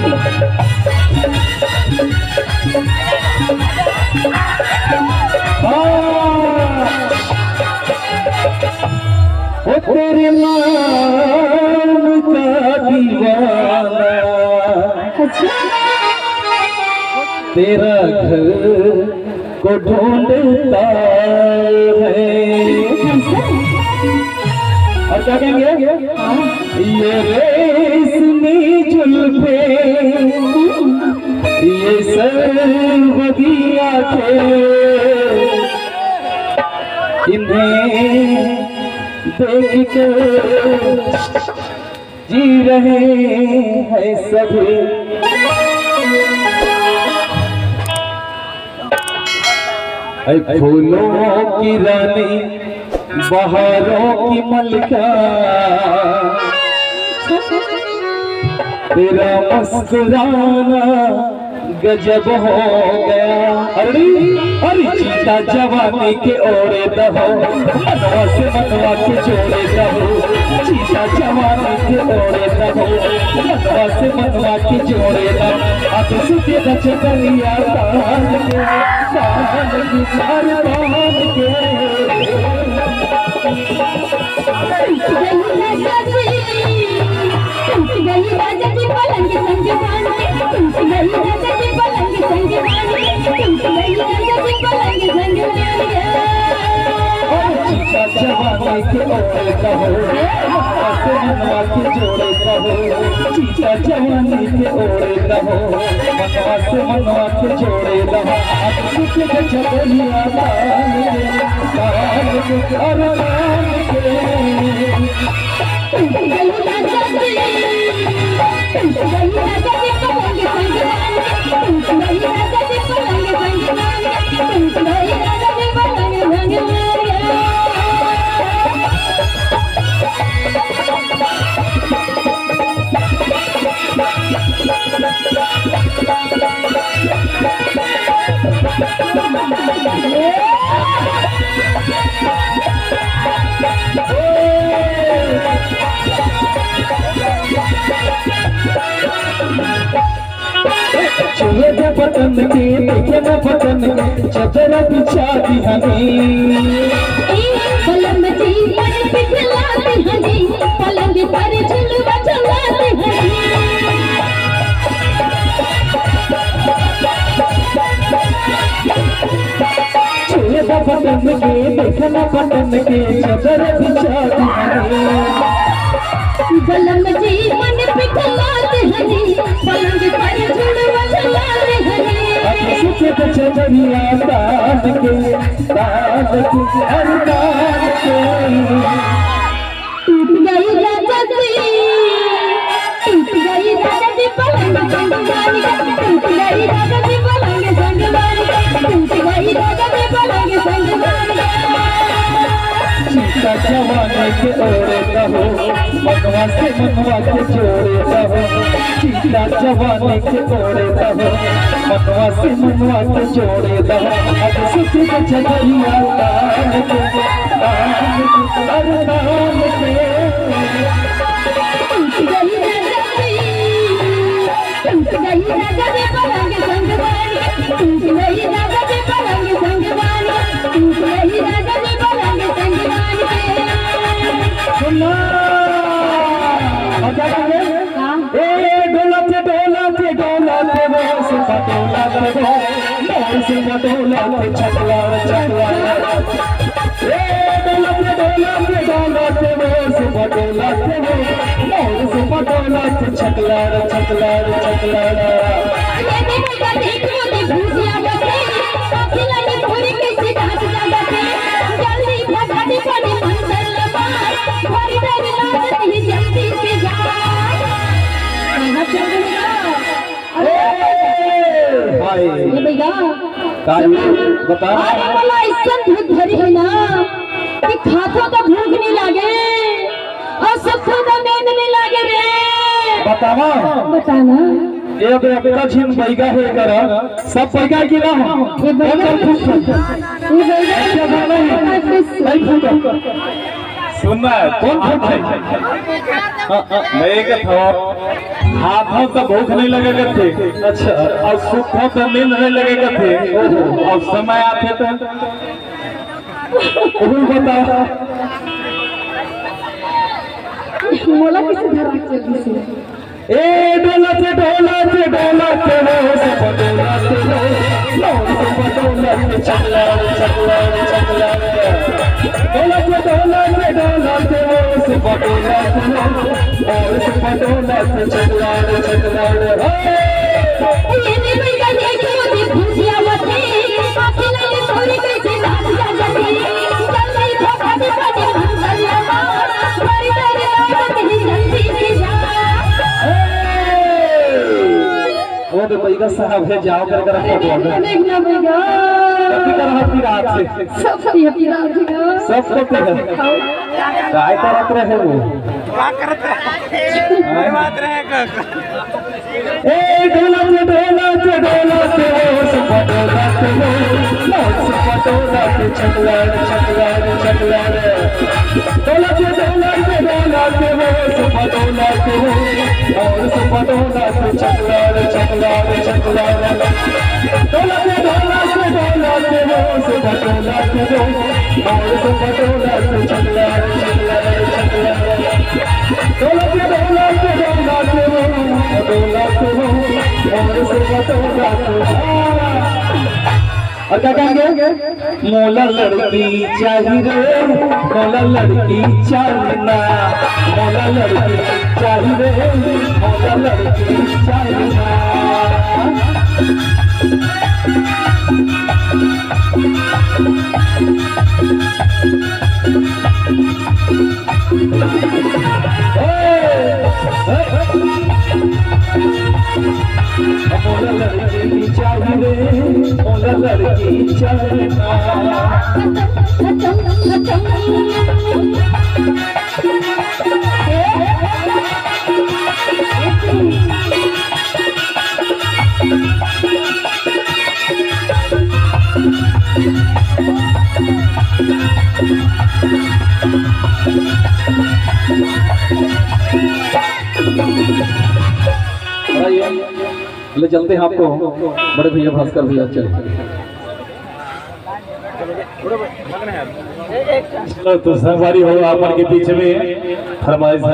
ओ तेरे नाम का दीवाना तेरा घर को ढूंढता है। और क्या कहेंगे? ये रेशमी जुल्फे ये सर्वदी आंखें इन्हें देख कर जी रहे हैं सभी। फूलों की रानी बहारों की मलिका तेरा मुस्कुराना गजब हो गया। अरे अरे चीता जवानी के ओरे दहो मनवा से मनवा के जोड़े दहो चीता जवानी के ओरे दहो मनवा से मनवा के जोड़े दहो। अब सुते बचे करिया तान के अरमान के जवानी के ओरे कहो से मनवा के जोड़े कहो चीचा जवानी के ओरे कहो मनवा से मनवा के जोड़े कहो। अब सुख के चलिया तान के अरमान चूहे पतन के देखे न पतन के चदर बिछा दी हमें पलंग जी पर पिघलाते हमें पलंग पर झुलवा झुलाते चूहे पतन के देखे न पतन के चदर बिछा दी हमें पलंग जी मन पिघलाते हमें पलंग पर झुलवा झुलाते हमें। सुखे बचे दरिया तान के अरमान के टूट गई राजा जी पलंग संगवानी टूट गई राजा जी पलंग संगवानी टूट गई राजा जी पलंग संगवानी। चीता जवानी के ओरे कहो मनवा से मनवा के जोड़े कहो चीता जवानी के ओरे कहो मनवा से मनवा के जोड़े कहो। अब सुख बचे दरिया तान के अरमान के टूट गई राजा जी पलंग संगवानी टूट गई राजा जी पलंग संगवानी टूट गई राजा जी पलंग संगवानी। सुना डोलाते वो सुबह डोलाते वो मोर सुबह डोलाते छकला छकला डोलाते वो सुबह डोलाते वो मोर सुबह डोलाते छकला छकला छकला। बता धरी है ना कि खाथों का भूख नहीं लागे और सबको का नींद नहीं लागे रे। बतावा बताना ये बेटा छिन बैगा है करा सब बैगा की ना ये बैगा सुनना है कौन भूख है मैं कहता हाथों तो भूख नहीं लगेगा थे अच्छा और सुखों तो नींद नहीं लगेगा थे और समय आते तो बता मोला किसे धरा चली से ए डोला से वो सब डोला से वो सब डोला से चकला चकला चकला डोला से वो सब डोला से वो और सब डोला से चकला चकला ये नहीं भैया देखो मुझे खुशियां मते आके नहीं थोड़ी कैसे नाच जा जाती चल नहीं धोखा दे पाते मंगलिया मारी तेरे नाम तेरी जल्दी से जा वो तो भाई का साहब है जाओ कर कर फोटो देखना भैया कभी कर हाथी रात से सब पीरा भैया सब करते हैं काय करत रहे वो बात रहेगा ए डोला से वो सब डोला से वो सब डोला से चकला चकला चकला डोला से वो सब डोला से वो और सब डोला से चकला चकला चकला डोला से वो सब डोला से वो और सब डोला से चकला चकला चकला डोला से वो और सब डोला से और क्या कहेंगे मोला लड़की चाहिए रे मोला लड़की चाहिए ना मोला लड़की चाहिए रे मोला लड़की चाहिए ना मोला लड़की चाहिए रे मोला लड़की चाहिए ले चलते हैं आपको बड़े भैया भास्कर भैया चल तो संगवारी हो आप के पीछे में फरमाइश है।